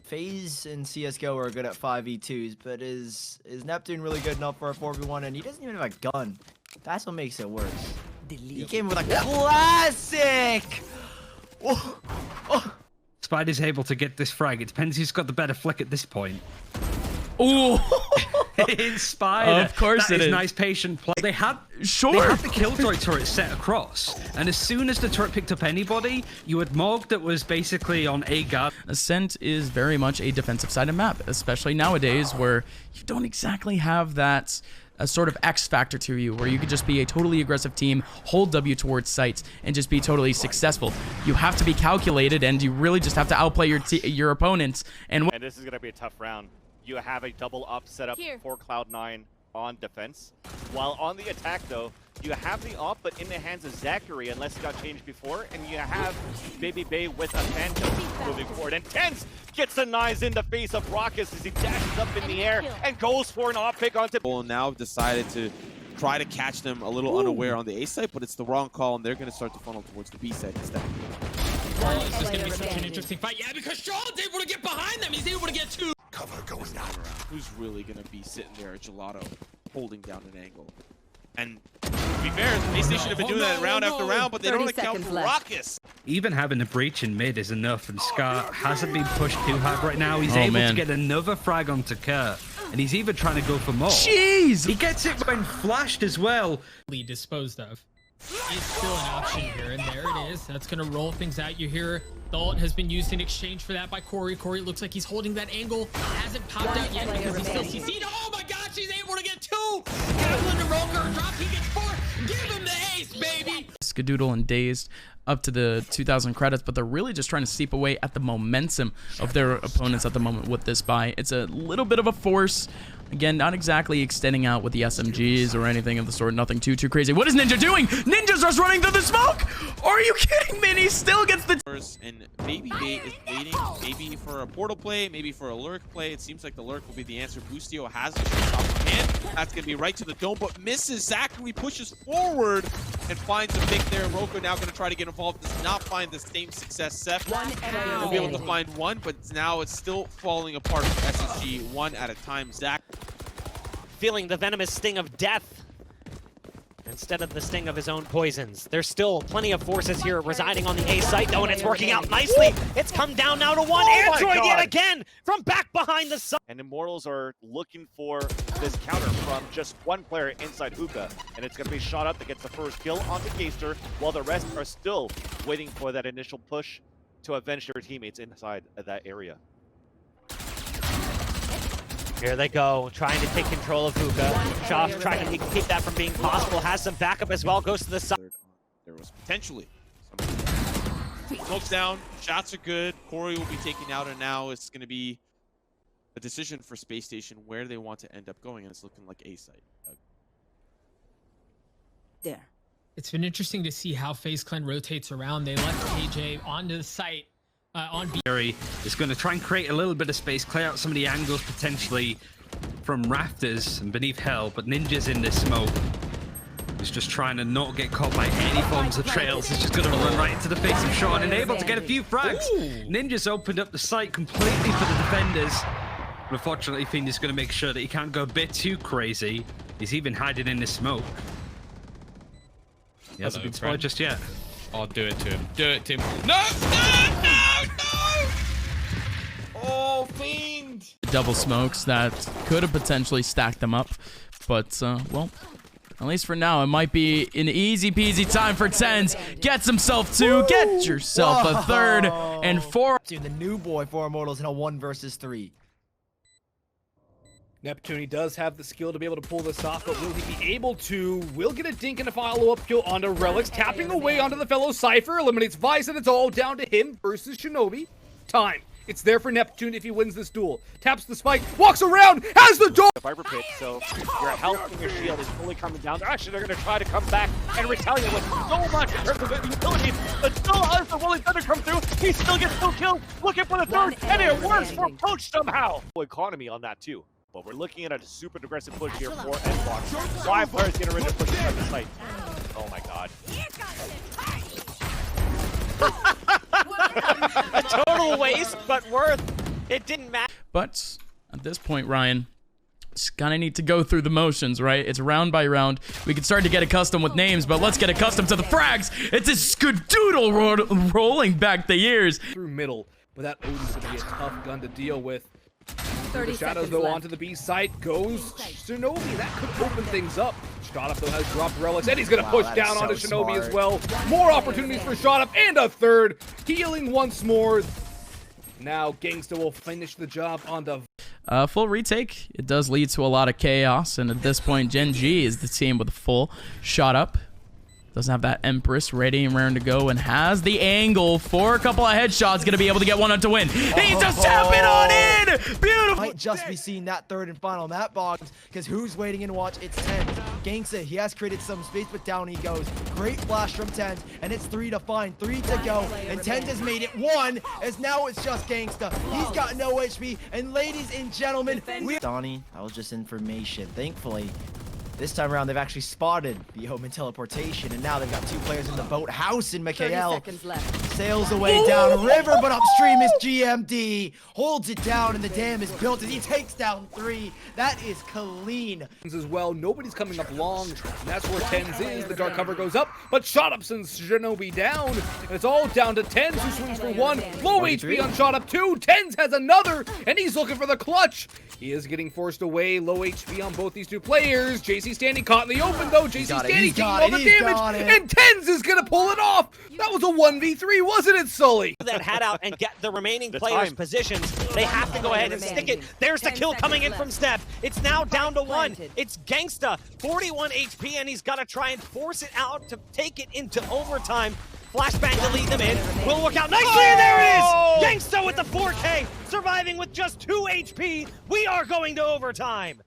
FaZe and CSGO are good at 5v2s, but is Neptune really good enough for a 4v1? And he doesn't even have a gun. That's what makes it worse. He came with a classic! Oh. Oh. Spider's able to get this frag. It depends who's got the better flick at this point. Ooh! It's Spider. Of course that it is. Nice patient play. They had the Killjoy turret set across, and as soon as the turret picked up anybody, you had Morg that was basically on A guard. Ascent is very much a defensive sided map, especially nowadays where you don't exactly have that a sort of X factor to you, where you could just be a totally aggressive team, hold W towards sites, and just be totally successful. You have to be calculated, and you really just have to outplay your opponents. And this is going to be a tough round. You have a double up set up for Cloud9 on defense. While on the attack, though, you have the op, but in the hands of Zachary, unless it got changed before, and you have Baby Bay with a Phantom moving forward. And Tense gets the knives in the face of Raucus as he dashes up in the air and goes for an op pick onto... Now decided to try to catch them a little unaware on the A site, but it's the wrong call, and they're going to start to funnel towards the B site instead. Oh, this is going to be such an interesting fight. Yeah, because Sean's able to get behind them. He's able to get two. Cover going down. Who's really going to be sitting there at Gelato, holding down an angle? And to be fair, the Space Station have been doing that round after round, but they don't account for Raucus. Even having a breach in mid is enough, and Scar hasn't been pushed too hard right now. He's able to get another frag onto Kurt, and he's even trying to go for more. Jeez! He gets it when flashed as well. Disposed of. Is still an option here, and there it is. That's going to roll things out. You hear the ult has been used in exchange for that by Corey. Corey looks like he's holding that angle. Hasn't popped out yet because he's still CC'd. Oh my gosh, he's able to get two! Gatlin to Roker, drop, he gets four. Give him the ace, baby! Skadoodle and Dazed up to the 2,000 credits, but they're really just trying to seep away at the momentum of their opponents at the moment with this buy. It's a little bit of a force. Again, not exactly extending out with the SMGs or anything of the sort. Nothing too crazy. What is Ninja doing? Ninja starts running through the smoke! Are you kidding me? And he still gets the... And Baby Bay is waiting, maybe for a portal play, maybe for a lurk play. It seems like the lurk will be the answer. Boostio has the shot off the hand. That's going to be right to the dome, but misses. Zachary pushes forward and finds a pick there. Roko now going to try to get involved. Does not find the same success. Seth will be able to find one, but now it's still falling apart for SSG one at a time. Zach feeling the venomous sting of death instead of the sting of his own poisons. There's still plenty of forces here residing on the A site, though, and it's working out nicely. It's come down now to one. Android yet again from back behind the sun. And Immortals are looking for this counter from just one player inside Hookah, and it's going to be shot up that gets the first kill onto Geister, while the rest are still waiting for that initial push to avenge their teammates inside of that area. Here they go, trying to take control of Hookah. Josh trying to keep that from being possible. Has some backup as well, goes to the side. There was potentially smokes down, shots are good. Corey will be taken out, and now it's going to be a decision for Space Station where they want to end up going, and it's looking like A site. There. It's been interesting to see how FaZe Clan rotates around. They left KJ onto the site. On Jerry is going to try and create a little bit of space, clear out some of the angles potentially from rafters and beneath hell, but Ninja's in this smoke. He's just trying to not get caught by any forms of trails. He's just going to run right into the face of Sean and able to get a few frags. Ninja's opened up the site completely for the defenders. But unfortunately, Fiend is going to make sure that he can't go a bit too crazy. He's even hiding in the smoke. He hasn't been spotted just yet. I'll do it to him. Do it to him. No! Oh, Fiend! Double smokes that could have potentially stacked them up, but, well, at least for now, it might be an easy peasy time for Tens. Gets himself two, get yourself a third, and four. The new boy for Immortals in a 1 versus 3. Neptune, he does have the skill to be able to pull this off, but will he be able to? Will get a dink and a follow-up kill onto Relics, tapping away onto the fellow Cypher, eliminates Vice, and it's all down to him versus Shinobi. Time. It's there for Neptune if he wins this duel. Taps the spike, walks around, has the door! The Viper Pit, so your health and your shield is fully coming down. Actually, they're going to try to come back and retaliate with so much in terms of utility, but still Unforwilling Thunder come through. He still gets 2 kills, looking for the third, and it works for Poach somehow. Economy on that too. But we're looking at a super aggressive push here for N-Block. 5 players getting ready to push inside the site. Oh my god. A total waste, but worth It didn't matter. But at this point, Ryan, just kind of need to go through the motions, right? It's round by round. We can start to get accustomed with names, but let's get accustomed to the frags. It's a skadoodle rolling back the years. Through middle, but that Odin's gonna be a tough gun to deal with. 30 The shadows seconds though left. onto the B site goes Shinobi. That could open things up. Shot up though has dropped relics, and he's gonna push that is down so onto Shinobi smart. as well. More opportunities for Shot up and a third. Healing once more. Now Gangsta will finish the job on the Full retake. It does lead to a lot of chaos, and at this point, Gen.G is the team with a full shot up. Doesn't have that Empress ready and raring to go, and has the angle for a couple of headshots. Gonna be able to get one to win. He's just tapping on in. Beautiful. Might just be seeing that third and final map bogs, because who's waiting in watch? It's Tens. Gangsta, he has created some space, but down he goes. Great flash from Tens, and it's 3 to find, 3 to go, and Tens has made it 1, as now it's just Gangsta. He's got no HP, and ladies and gentlemen, Donnie, that was just information. Thankfully, this time around, they've actually spotted the Omen teleportation, and now they've got 2 players in the boathouse in 30 Mikhail. seconds left. Sails away down river, but upstream is GMD. Holds it down, and the dam is built as he takes down 3. That is clean. as well. Nobody's coming up long, and that's where Tens is. The dark cover goes up, but Shot Up sends Shinobi down, and it's all down to Tens, who swings for 1. Low HP on Shot Up 2. Tens has another, and he's looking for the clutch. He is getting forced away. Low HP on both these 2 players. JC Standing caught in the open, though. JC got it, Standing he's taking got all it, the he's got damage, it. and Tens is gonna pull it off. That was a 1v3, wasn't it, Sully? That hat out and get the remaining players' positions. They have to go ahead and stick it. There's the kill coming in from Steph. It's now down to 1. It's Gangsta, 41 HP, and he's got to try and force it out to take it into overtime. Flashbang to lead them in. Will work out nicely, and there it is! Gangsta with the 4K, surviving with just 2 HP. We are going to overtime.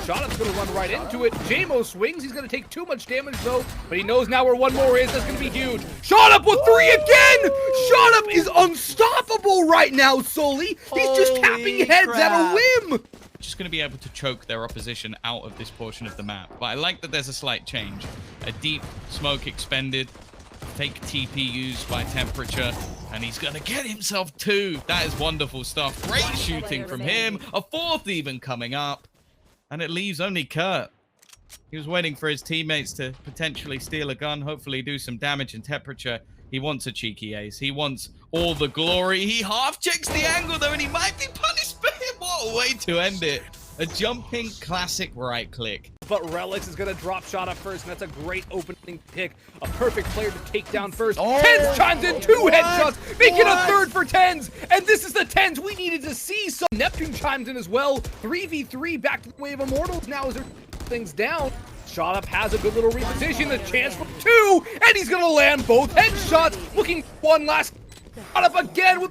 Shot Up's gonna run right into it. JMO swings. He's gonna take too much damage though, but he knows now where 1 more is. That's gonna be huge. Shot Up with 3 again! Shot Up is unstoppable right now, Sully. He's just Holy tapping heads at a whim. Just going to be able to choke their opposition out of this portion of the map. But I like that there's a slight change. A deep smoke expended, fake TP used by temperature, and he's going to get himself 2. That is wonderful stuff. Great shooting from him. A 4th even coming up. And it leaves only Kurt. He was waiting for his teammates to potentially steal a gun, hopefully do some damage in temperature. He wants a cheeky ace. He wants all the glory. He half checks the angle though, and he might be punished for him. What a way to end it. A jumping classic right click. But Relics is gonna drop Shot Up first, and that's a great opening pick. A perfect player to take down first. Tens chimes in 2 headshots, making a 3rd for Tens. And this is the Tens we needed to see. So Neptune chimes in as well. 3v3 back to the way of Immortals now as they're things down. Shot Up has a good little reposition, a chance for 2, and he's gonna land both headshots. Looking for 1 last. Shot Up again with